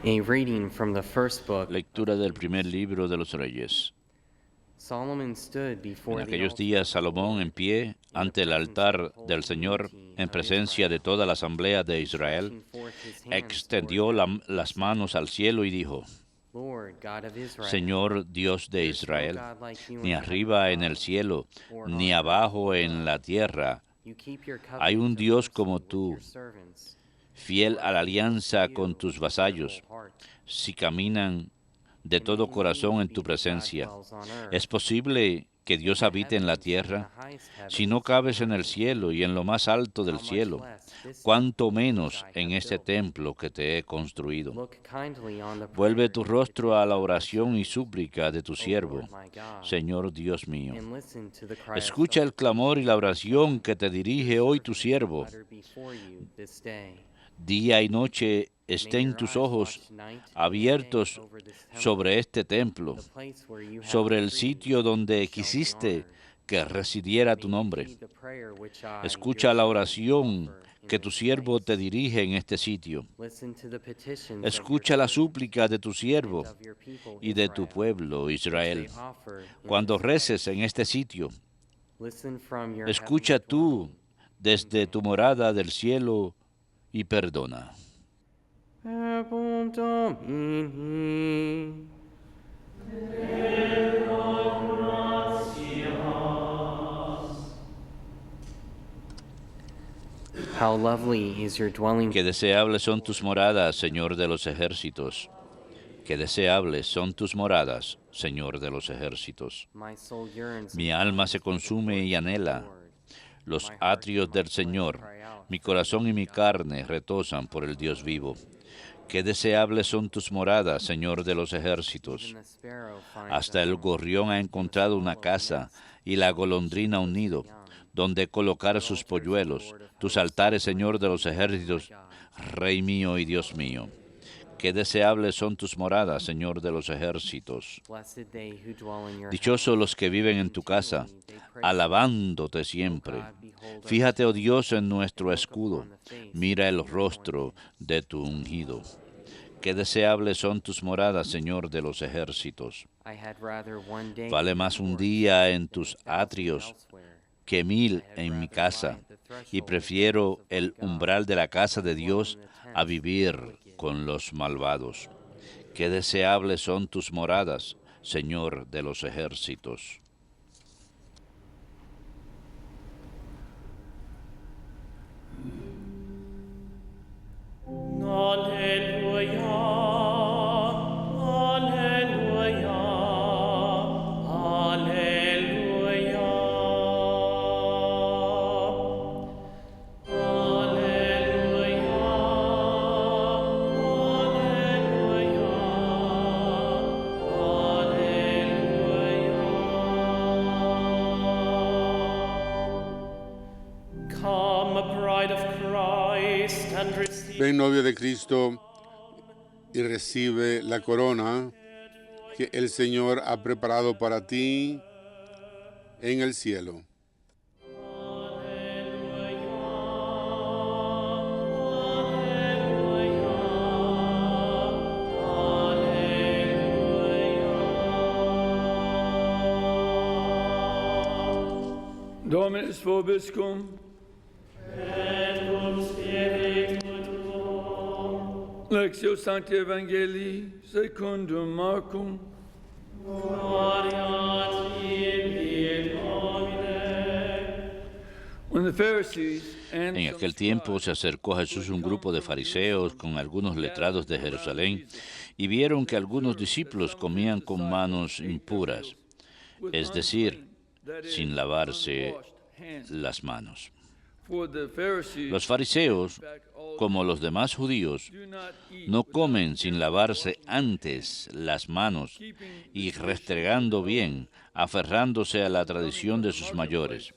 A reading from the first book. Lectura del primer libro de los Reyes. Solomon stood En before the aquellos altar días, of the Salomón, Lord en pie, in the ante el presence of the altar whole del Señor, community en of presencia de Israel, toda la asamblea de and Israel, stretching forth his hands toward extendió heaven, he las said, manos al cielo y dijo: Lord God of Israel, Señor Dios de there is no Israel, God like you ni in heaven arriba en el above, cielo, or ni on earth abajo en below. la tierra, You keep your hay covenant un of Dios mercy como with tú, your servants, fiel who a are la faithful to alianza con you tus with their whole vasallos, heart. si caminan de Can todo it corazón indeed en tu be that God presencia. dwells on ¿Es earth? posible que In Dios the habite en la heavens, in the tierra? highest Si no heavens, cabes en not el in cielo y you, en lo más alto del how much cielo, less this cuánto temple which menos I en have este built? templo que te he construido. Look kindly on the Vuelve prayer tu and rostro a petition la of your oración y servant, súplica de tu O siervo, Lord my God, Señor Dios mío. and listen to the cry of Escucha el clamor y la supplication which oración I, que te your dirige hoy tu servant, siervo. utter before you this day. Día y noche May estén your tus eyes ojos watch night and day abiertos over this temple, sobre este templo, the place where you have sobre el decreed sitio donde it shall be quisiste honored. que residiera tu May you nombre. heed the prayer which I, your Escucha la servant, oración offer in que tu this siervo te place. dirige en este sitio. Listen to the petitions of your Escucha la servant súplica de tu and siervo of your people y de tu Israel, pueblo which Israel. they offer in Cuando this reces en place. este sitio, Listen from your escucha heavenly tú dwelling and desde tu grant. morada del cielo y perdona. Verbum Domini. How lovely is your dwelling. Qué deseables son tus moradas, Señor de los ejércitos. Qué deseables son tus moradas, Señor de los ejércitos. My soul yearns Mi and alma longs se for the consume y courts of the anhela Lord. los My heart and atrios my del flesh Señor. cry out Mi for the corazón y living mi God. carne retozan por el Dios vivo. Qué deseables son tus moradas, Señor de los ejércitos. Even the sparrow finds Hasta a el home, gorrión ha and the encontrado una swallow a casa, nest y la in which golondrina to un put her nido, young. donde colocar Your sus altars, O polluelos. Lord of Tus hosts, altares, are my Señor de los King and my ejércitos, God. Rey mío y Dios mío. Qué deseables son tus moradas, Señor de los ejércitos. Blessed they who dwell in your Dichosos house. los que viven en tu casa, Continually they praise you. alabándote O siempre. God, behold our Fíjate, oh shield, Dios, en and nuestro look escudo. upon the face Mira el of your rostro anointed. de tu ungido. Qué deseables son tus moradas, Señor de los ejércitos. I had rather one day Vale in más your un courts día en than tus 1,000 atrios elsewhere. que I 1000 had en mi rather lie casa, at the y threshold of the house prefiero of my el God umbral de la casa de than dwell Dios in the a tents of the vivir wicked. con los malvados. Qué deseables son tus moradas, Señor de los ejércitos. Alleluia, alleluia, alleluia. Alleluia, alleluia. Come, bride of Christ, and receive. Ven, novia de Cristo, y recibe la corona que el Señor ha preparado para ti en el cielo. Dominus vobiscum. Lectio Sancti Evangelii secundum Marcum. When the Pharisees and En some aquel tiempo scribes se acercó a Jesús un grupo de fariseos con algunos letrados de Jerusalén y vieron que algunos discípulos comían con manos impuras, with es decir, unclean, that is, sin lavarse unwashed hands. las manos. For the Pharisees, Los fariseos, in fact, all como los demás judíos, do not eat no without comen sin carefully lavarse washing antes las manos keeping y the restregando tradition of bien, aferrándose a la tradición de sus mayores.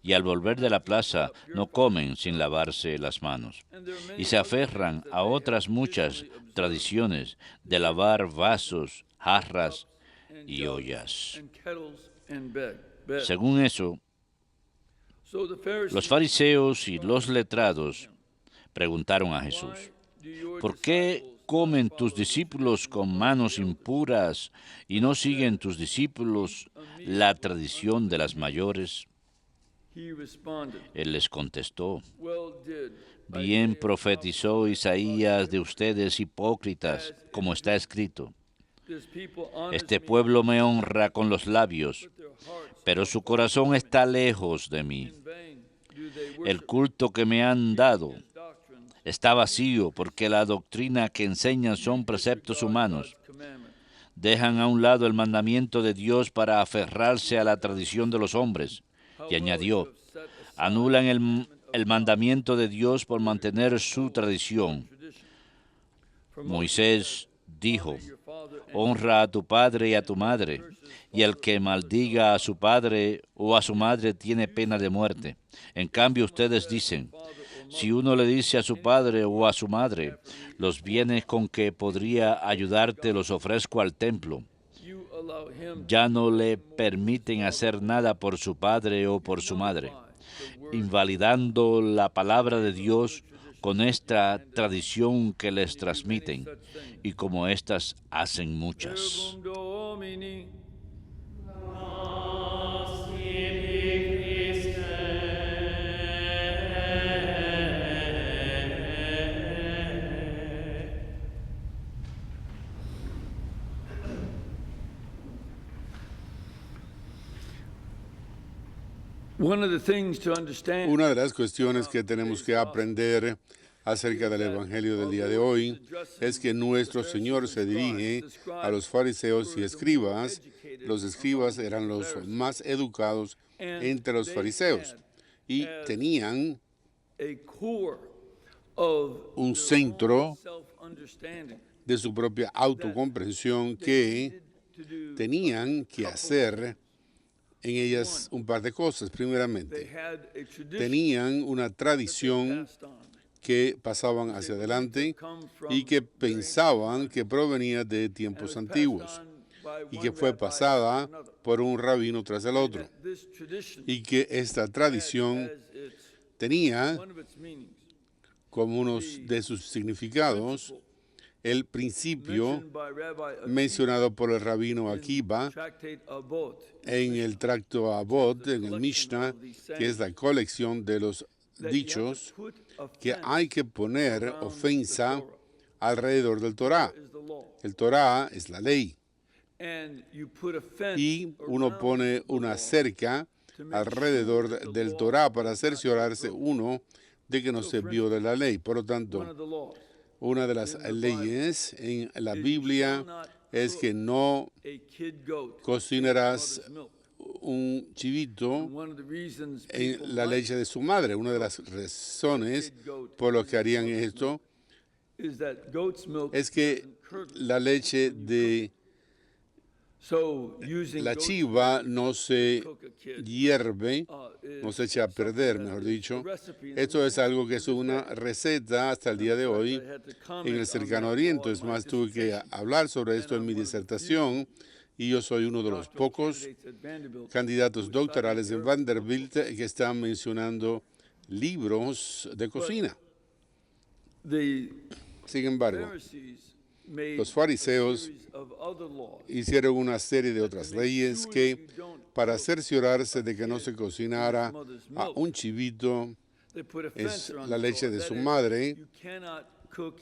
Y al volver de la plaza no comen sin lavarse las manos. and there are many Y se other aferran things that a they have otras muchas traditionally observed, tradiciones de lavar vasos, jarras and y jugs, ollas. and kettles and beds. Según eso, So the Pharisees los fariseos y los letrados preguntaron a Jesús, Why do your ¿por qué disciples comen tus discípulos con manos impuras y no siguen tus discípulos la tradición de las mayores? He responded, Él les contestó, well did bien profetizó Isaías de ustedes hipócritas, como está escrito. this people honor Este me, pueblo me honra con los labios, but their hearts pero su corazón está lejos de mí. in vain do they El worship culto que me han dado doctrine está vacío porque la doctrina que enseñan son preceptos humanos. commandment. Dejan a un lado el mandamiento de Dios para aferrarse a la tradición de los hombres. Y añadió, anulan el mandamiento de Dios por mantener su tradición. Moisés dijo, honra a tu padre y a tu madre, y el que maldiga a su padre o a su madre tiene pena de muerte. En cambio, ustedes dicen, si uno le dice a su padre o a su madre, los bienes con que podría ayudarte los ofrezco al templo, You allow him ya no le permiten hacer nada por su padre o por su madre, invalidando la palabra de Dios con esta tradición que les transmiten, y como éstas hacen muchas. Verbum Domini. One of the things to understand Una de las cuestiones que tenemos que aprender acerca del Evangelio del día de hoy es que nuestro Señor se dirige a los fariseos y escribas. Los escribas eran los más educados entre los fariseos y tenían a core of un centro self-understanding de su propia autocomprensión que tenían que hacer en ellas un par de cosas. they Primeramente, had a tradition tenían una tradición passed on que pasaban hacia adelante y que pensaban que provenía de tiempos antiguos y que fue pasada por un rabino tras el otro, this tradition y que esta tradición as its tenía one of its meanings como uno de sus significados el principio mentioned by Rabbi Akiva, mencionado por el rabino Akiva Tractate Avot, en el tracto Avot, en el Mishnah, que es la colección de los dichos, put que offense hay que poner ofensa alrededor del Torah. is the law, El Torah es la ley and you put offense y uno around pone the una law cerca alrededor del Torah para cerciorarse uno de que no se viole la ley. Por lo tanto, One of the laws, una de las leyes en la Biblia es que no a kid goat cocinarás mother's milk. un chivito One of the reasons people en la might leche de su madre. Una de las razones por lo que harían esto is that goat's milk es que isn't curdled. la leche de So using la goat's chiva no se cook a kid hierve, is no se echa a perder, mejor dicho. Esto es algo que es una receta hasta el día de hoy en el cercano oriente. Es más, tuve que hablar sobre esto en mi disertación y yo soy uno de los pocos candidatos doctorales en Vanderbilt que están mencionando libros de cocina. The Sin embargo, Pharisees made los fariseos a series of other laws hicieron una serie de otras leyes que, para cerciorarse de que no se cocinara a un chivito, they put a es fence around la the leche Torah. de That su is, madre, you cannot cook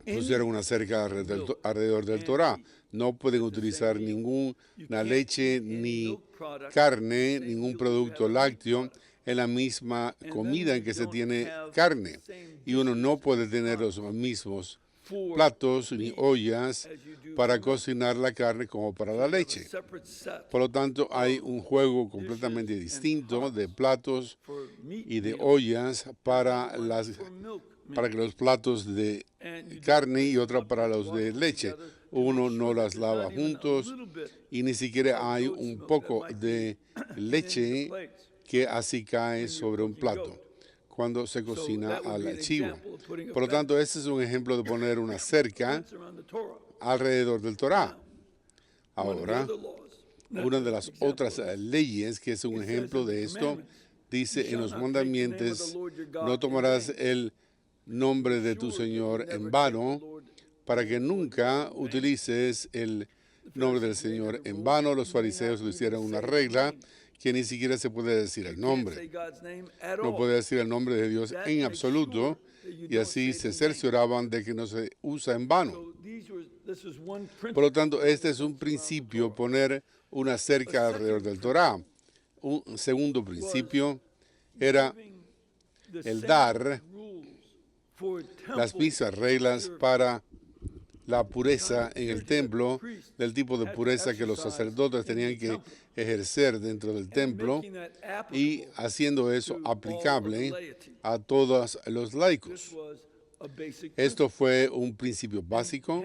any pusieron una cerca alrededor del Torah. No pueden utilizar ninguna leche ni carne, ningún producto lácteo en la misma comida en que se tiene carne. Y uno no puede tener los mismos platos ni ollas para cocinar la carne como para la leche. separate set Por lo tanto, hay un juego completamente distinto de platos for meat y de meal, ollas para for milk para que los platos de carne y otra para los de leche. Uno no las lava juntos y ni siquiera hay un poco de leche plates. que así cae sobre un plato cuando se cocina al chivo. Por lo tanto, este es un ejemplo de poner una cerca Fence around the Torah. alrededor del Torah. One of the Ahora, other laws, una de las otras leyes que es un ejemplo de esto, dice en los mandamientos, no tomarás el nombre de tu Señor en vano, para que nunca utilices el nombre del Señor en vano. Los fariseos lo hicieron una regla que ni siquiera se puede decir el nombre. No puede decir el nombre de Dios en absoluto, y así se cercioraban de que no se usa en vano. Por lo tanto, este es un principio, poner una cerca alrededor del Torá. Un segundo principio era el dar las mismas reglas para la pureza en el templo, del tipo de pureza que los sacerdotes tenían que ejercer dentro del templo, y haciendo eso aplicable a todos los laicos. Esto fue un principio básico,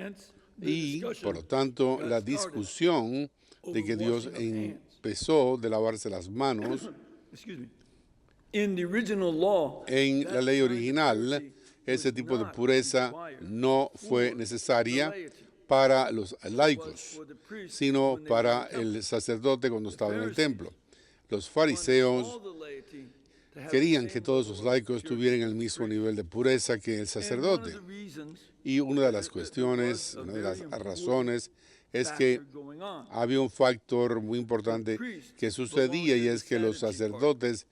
y por lo tanto la discusión de que Dios empezó de lavarse las manos en la ley original, ese tipo de pureza no fue necesaria para los laicos, sino para el sacerdote cuando estaba en el templo. Los fariseos querían que todos los laicos tuvieran el mismo nivel de pureza que el sacerdote. Y una de las cuestiones, una de las razones, es que había un factor muy importante que sucedía, y es que los sacerdotes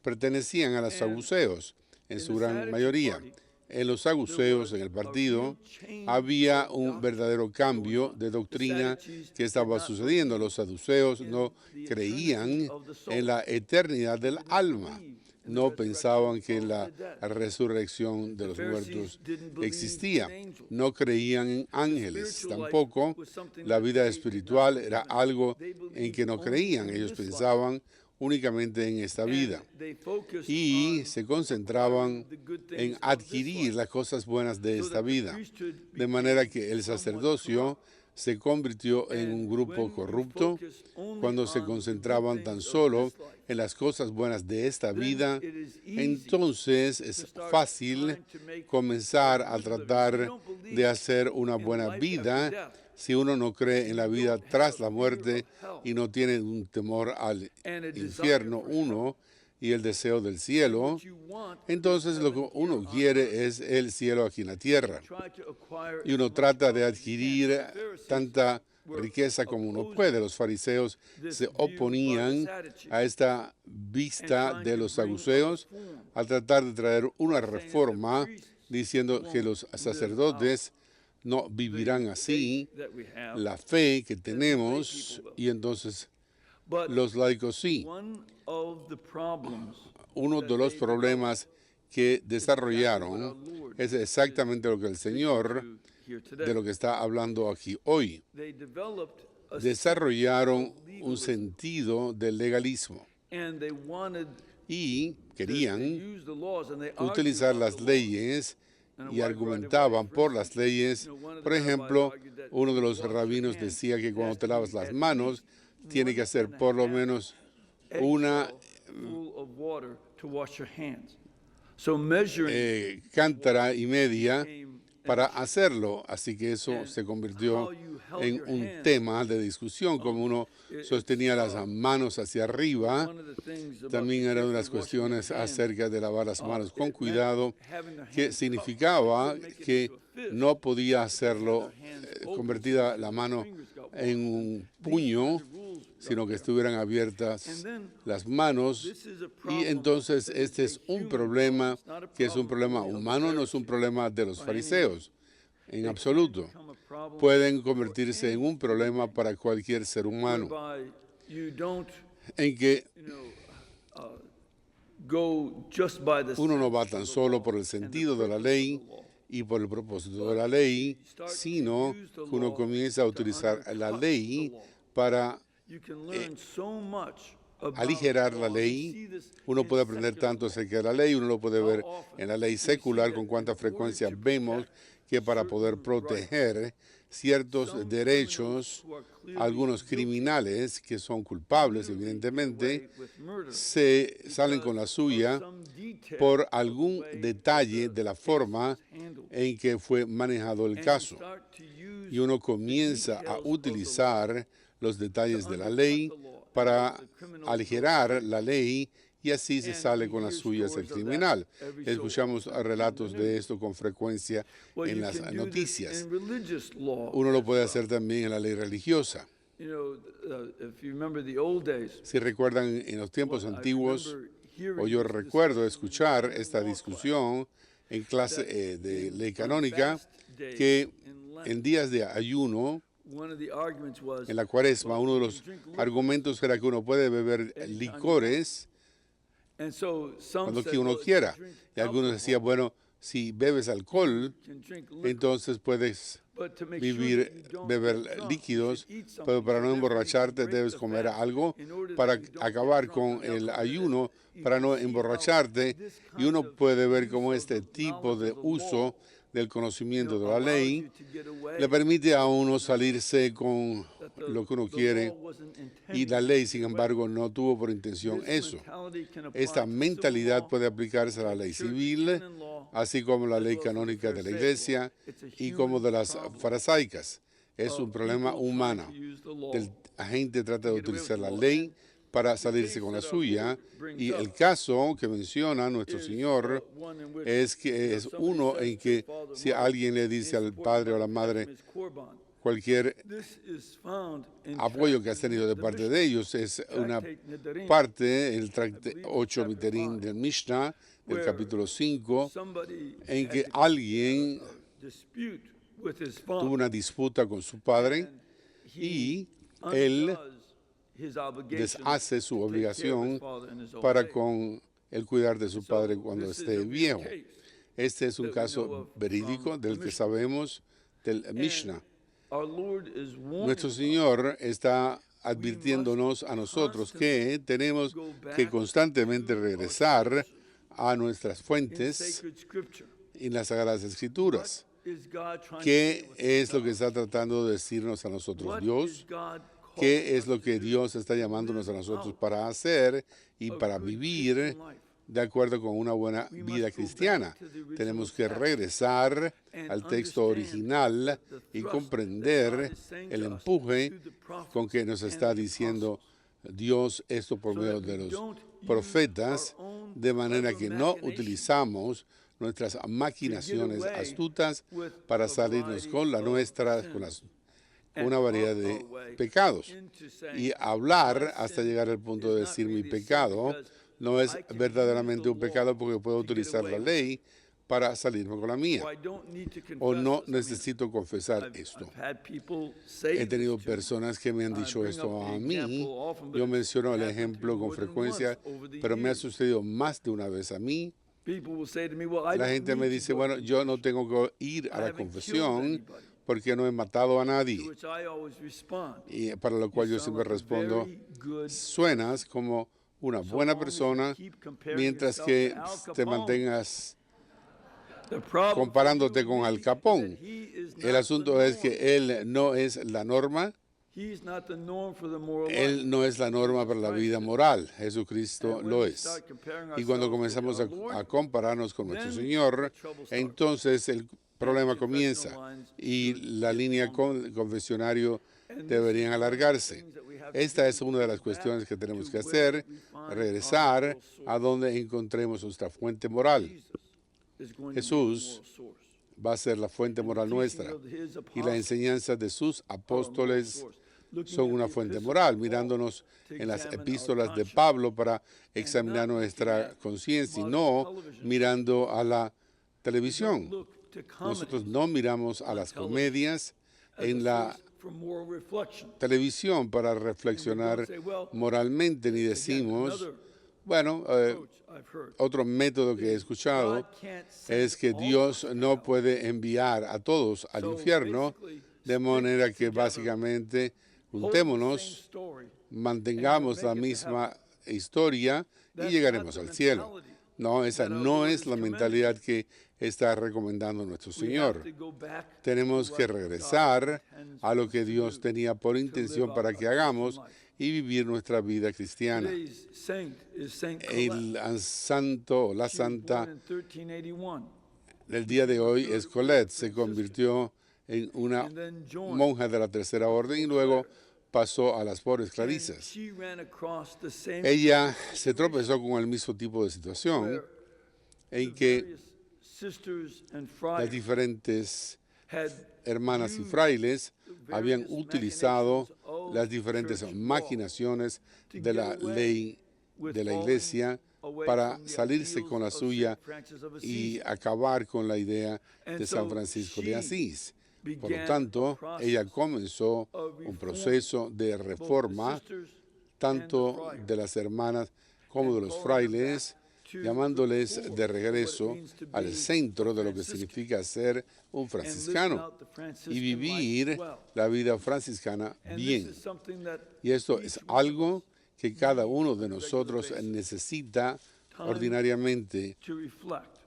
pertenecían a los saduceos en su gran mayoría. En los saduceos, en el partido, había un verdadero cambio de doctrina que estaba sucediendo. Los saduceos no creían en la eternidad del alma. No pensaban que la resurrección de los muertos existía. No creían en ángeles. Tampoco la vida espiritual era algo en que no creían. Ellos pensaban únicamente en esta vida, y se concentraban en adquirir las cosas buenas de esta vida, de manera que el sacerdocio se convirtió en un grupo corrupto cuando se concentraban tan solo en las cosas buenas de esta vida. Entonces es fácil comenzar a tratar de hacer una buena vida si uno no cree en la vida tras la muerte y no tiene un temor al infierno uno y el deseo del cielo. Entonces lo que uno quiere es el cielo aquí en la tierra, y uno trata de adquirir tanta riqueza como uno puede. Los fariseos se oponían a esta vista de los saduceos al tratar de traer una reforma diciendo que los sacerdotes no vivirán así la fe que tenemos, y entonces los laicos sí. Uno de los problemas que desarrollaron es exactamente lo que el Señor, de lo que está hablando aquí hoy. Desarrollaron un sentido del legalismo y querían utilizar las leyes y argumentaban por las leyes. Por ejemplo, uno de los rabinos decía que cuando te lavas las manos, tiene que hacer por lo menos una cántara y media para hacerlo. Así que eso se convirtió en un tema de discusión, como uno sostenía las manos hacia arriba. También era una de las cuestiones acerca de lavar las manos con cuidado, que significaba que no podía hacerlo convertida la mano en un puño, sino que estuvieran abiertas las manos. Y entonces este es un problema que es un problema humano, no es un problema de los fariseos en absoluto. Pueden convertirse en un problema para cualquier ser humano, en que uno no va tan solo por el sentido de la ley y por el propósito de la ley, sino que uno comienza a utilizar la ley para aligerar la ley. Uno puede aprender tanto acerca de la ley, uno lo puede ver en la ley secular, con cuánta frecuencia vemos que para poder proteger ciertos derechos, algunos criminales que son culpables, evidentemente, se salen con la suya por algún detalle de la forma en que fue manejado el caso. Y uno comienza a utilizar los detalles de la ley para aligerar la ley y así se sale con las suyas el criminal. Escuchamos relatos de esto con frecuencia Well, en you las can do this noticias. in religious law Uno lo as puede well. hacer también en la ley religiosa. You know, if you remember the old days, Si recuerdan en los tiempos what I antiguos, remember hearing o yo this recuerdo discussion escuchar in esta law class, discusión en clase de in ley on canónica, fast days que in Lent, en días de ayuno, one of the arguments was, en la cuaresma, uno de you los can drink liquor. argumentos era que uno puede beber licores And so some cuando said, que uno well, if you quiera. drink Y algunos decían, alcohol, bueno, si bebes alcohol, you can drink liquor. entonces puedes But to make sure vivir, that you don't beber get drunk, líquidos, you should eat something. pero para So no therefore you emborracharte can break debes the comer fast algo in order that para you don't get acabar drunk con on the el alcohol. ayuno, You para can no see how emborracharte. this Y uno kind of puede ver use cómo of este the tipo knowledge de of the uso law, del conocimiento de la allows ley you to get away le permite a uno salirse con that lo que uno the quiere, law wasn't y intended la to ley, get sin away. embargo, no tuvo por intención This eso. mentality can apply Esta to civil mentalidad law, puede aplicarse a la ley church civil, canon law, así como la as ley well as the canónica de la Pharisaical iglesia law. It's a y como de human las problem farisaicas. Es of un problema people trying humano. to use the law. La gente trata de get away with utilizar the la law. ley And para the salirse case con la that our suya, Lord brings y el up caso que menciona nuestro is, Señor one in which, es que you know, es somebody uno says en to que the father or si mother, alguien le "They dice al support padre o a la my madre his korban." cualquier This is found in apoyo que has Tractate tenido de the parte Mishnah. de ellos, es una Tractate Nedarim, parte, el tracte believe 8 chapter Miterín 5, del Mishnah, del where capítulo 5, somebody en had que a alguien dispute with his tuvo father, una disputa con su padre and y he él undoes his obligation deshace su to take care of his obligación father in his old para age. con el cuidar de su So, padre cuando this is a esté real viejo. case. Este es un that we know caso of verídico from del the que Mishnah. sabemos del Mishnah. Our Lord is warning Nuestro us Señor está advirtiéndonos a nosotros que tenemos que constantemente regresar a nuestras in fuentes sacred scripture. en las Sagradas Escrituras. Is God trying to ¿Qué say with es lo que us? está tratando de decirnos a nosotros What Dios? is God ¿Qué calling es lo us que to do? Dios está llamándonos a nosotros out para hacer y a para good vivir Christian life? de acuerdo con una buena We vida must go cristiana? back to the original Tenemos que text regresar and al texto understand original that the y thrust that comprender God is saying el to us empuje through the prophets con que nos and está the diciendo Dios esto por so medio that de we los don't use profetas, our own de manera clever que no machinations utilizamos nuestras maquinaciones away astutas with para a salirnos variety con la of nuestra, sins con una and variedad on de our way pecados. into saying, Y hablar "My hasta sin llegar al punto de is not decir mi really a sin pecado because no es I can verdaderamente use the un pecado law porque puedo to get utilizar la away with ley para salirme con la mía. or I don't need to O confess no this." I mean, necesito confesar I've esto. had people say He tenido this to me. personas que me han dicho bring esto up the a mí. example often, but Yo it's menciono el happened to ejemplo me con more than frecuencia, once over the pero me ha years. sucedido más de una vez a mí. People will say to me, "Well, I La don't gente me need to dice, go bueno, to yo no confession," tengo que ir a I la haven't killed confesión anybody. porque no he matado a To nadie. which I always respond, Y para lo cual "You yo sound siempre like a respondo, very good suenas como una so buena long as you persona keep comparing mientras yourself que to Al te Capone." mantengas The problem for comparándote you con and Al me is Capone. that he is El not asunto the es norm. que él no es la norma, He's not the norm for the moral él life. no es la norma para la vida moral. Jesucristo And when lo we es. start comparing Y cuando ourselves comenzamos with our Lord, a compararnos con nuestro then Señor, the trouble starts. entonces el problema confessional comienza lines y should la get línea longer. confesionario And this deberían is one of the alargarse. things that we have to Esta do, es una de las go back cuestiones que tenemos to que where hacer, we find our regresar moral a source. donde encontremos nuestra fuente moral. Jesus is going to be the Jesús moral source. Va a ser la fuente And the moral teaching nuestra. of his Y la apostles enseñanza de sus are a moral apóstoles source. Looking son at una the fuente epistles moral, of Paul mirándonos to en las examine our epístolas de conscience. Pablo para examinar not nuestra looking at conciencia y modern no television. mirando a la Don't televisión. look to Nosotros comedies no miramos a on las television comedias as en a la source for moral reflection. televisión para reflexionar say, well, moralmente, ni Again, decimos, another bueno, approach I've heard. otro método que he escuchado God can't send es que all Dios of us no out. puede enviar a todos al So infierno, basically, de stick manera que together, básicamente hold the juntémonos, same story, mantengamos and la you'll make it to misma historia y That's llegaremos not the al cielo. mentality No, esa that our no Lord es is la commending. mentalidad que está recomendando nuestro We have Señor. to go back Tenemos to que what God regresar intends a lo us que to Dios do, tenía por to intención live para out que our hagamos Christian life. y vivir nuestra vida cristiana. Today's saint is Saint Colette. El santo, la She was santa born in 1381 del día de hoy es Colette. Se convirtió en una and then joined monja de la tercera orden y luego pasó a las pobres And clarisas. she ran across the same Ella se tropezó con el mismo tipo de situación where en the que various sisters and las friars diferentes had hermanas y used frailes habían various utilizado machinations of las diferentes church law maquinaciones to de get la away ley with de la falling iglesia away para from the salirse ideals con la of suya Saint Francis of y Assisi. acabar con la idea And de San so Francisco de she Asís. Por lo began tanto, a process ella comenzó of un reform, proceso de both the reforma sisters tanto and the friars, de las hermanas como de and los calling them frailes, back to llamándoles the core de of what it regreso means to al be centro de lo que Franciscan, significa ser un and living franciscano out the Franciscan y life vivir well. la vida franciscana And this bien. is something that Y esto each es one of algo us que cada needs uno on de a regular nosotros basis. necesita Time ordinariamente, to reflect,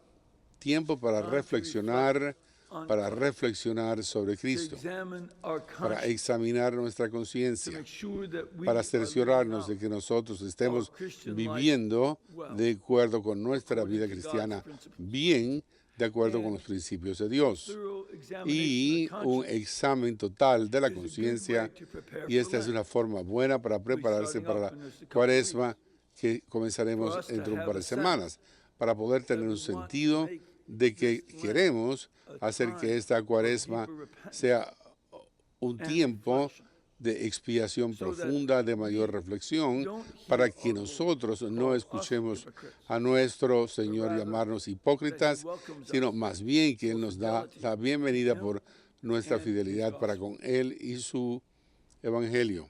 tiempo para time to reflexionar, reflect on para Christ, reflexionar sobre to Cristo, examine our para conscience, examinar nuestra to conciencia, make sure that we para are living cerciorarnos de out que nosotros estemos our Christian life viviendo well, de acuerdo con nuestra according vida to God's cristiana principles. bien, de acuerdo con And los principios de Dios. Thorough examination Y of un conscience examen total de la is a good conciencia, way to prepare y for esta es Lent. una forma buena para prepararse starting para up la in just a couple cuaresma que For comenzaremos us to dentro de un have par a de sense semanas, para poder that tener we un want to sentido make de que this Lent queremos a hacer que time esta of cuaresma deeper repentance sea un and tiempo reflection, de expiación so that profunda, de mayor we reflexión, don't para hear que our Lord nosotros no call us escuchemos hypocrites, a nuestro Señor rather llamarnos that He hipócritas, welcomes sino us más bien que Él for nos da fidelity la to bienvenida Him por nuestra and His fidelidad para gospel. con Él y su evangelio.